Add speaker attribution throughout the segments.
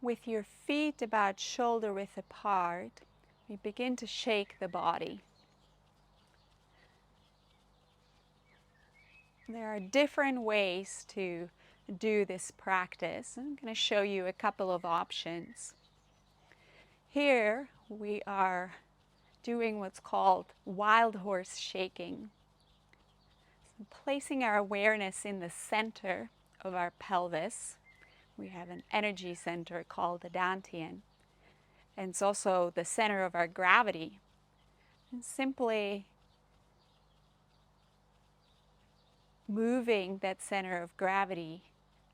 Speaker 1: With your feet about shoulder width apart, we begin to shake the body. There are different ways to do this practice. I'm going to show you a couple of options. Here we are doing what's called wild horse shaking. So placing our awareness in the center of our pelvis. We have an energy center called the dantian, and it's also the center of our gravity. And simply moving that center of gravity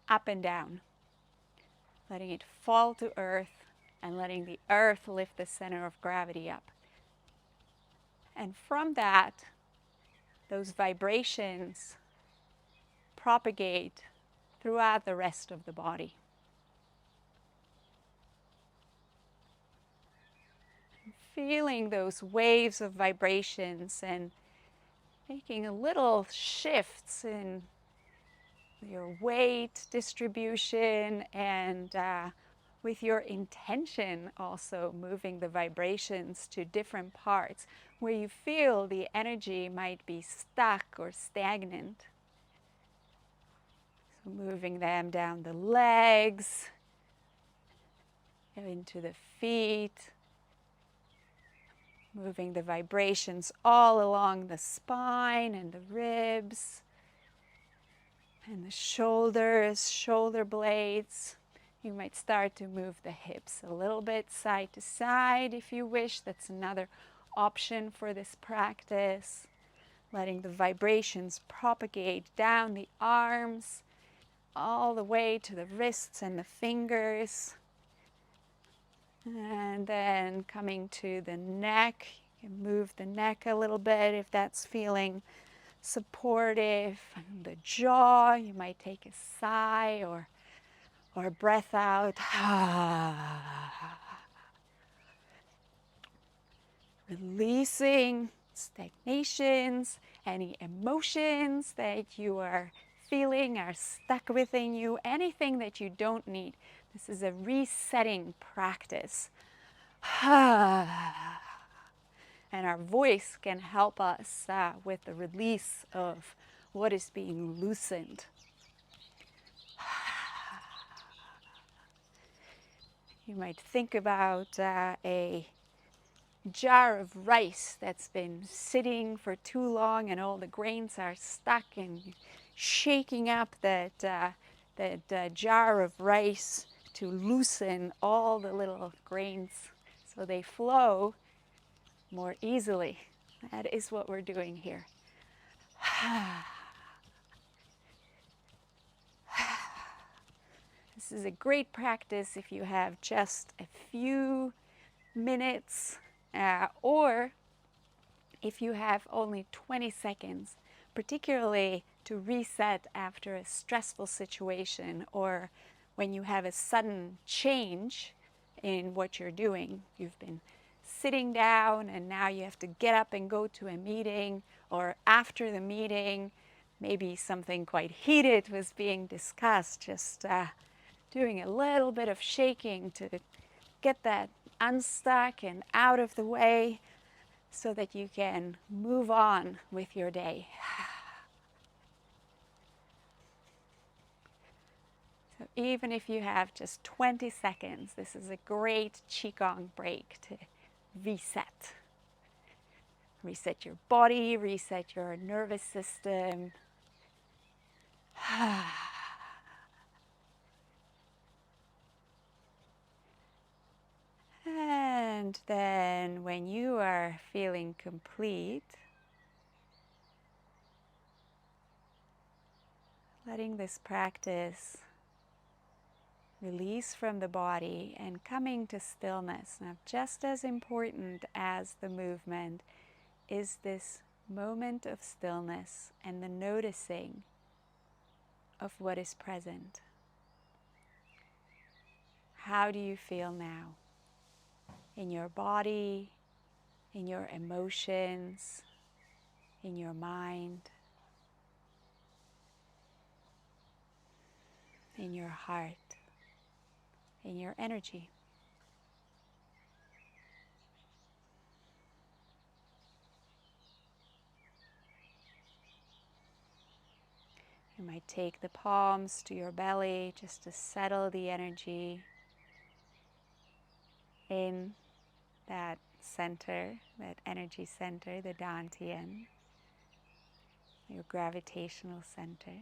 Speaker 1: up and down, letting it fall to earth and letting the earth lift the center of gravity up. And from that, those vibrations propagate throughout the rest of the body. Feeling those waves of vibrations and making little shifts in your weight distribution and with your intention also moving the vibrations to different parts where you feel the energy might be stuck or stagnant. So moving them down the legs, into the feet, moving the vibrations all along the spine and the ribs and the shoulders, shoulder blades. You might start to move the hips a little bit side to side if you wish. That's another option for this practice. Letting the vibrations propagate down the arms, all the way to the wrists and the fingers. And then coming to the neck, you can move the neck a little bit if that's feeling supportive. And the jaw, you might take a sigh or breath out. Releasing stagnations, any emotions that you are feeling are stuck within you, anything that you don't need. This is a resetting practice. And our voice can help us with the release of what is being loosened. You might think about a jar of rice that's been sitting for too long and all the grains are stuck, and shaking up that jar of rice to loosen all the little grains so they flow more easily. That is what we're doing here. This is a great practice if you have just a few minutes or if you have only 20 seconds, particularly to reset after a stressful situation or when you have a sudden change in what you're doing. You've been sitting down and now you have to get up and go to a meeting, or after the meeting, maybe something quite heated was being discussed. Just doing a little bit of shaking to get that unstuck and out of the way so that you can move on with your day. So even if you have just 20 seconds, this is a great Qigong break to reset. Reset your body, reset your nervous system. And then when you are feeling complete, letting this practice release from the body and coming to stillness. Now, just as important as the movement is this moment of stillness and the noticing of what is present. How do you feel now? In your body, in your emotions, in your mind, in your heart, in your energy. You might take the palms to your belly just to settle the energy in that center, that energy center, the Dantian, your gravitational center.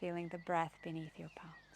Speaker 1: Feeling the breath beneath your palms.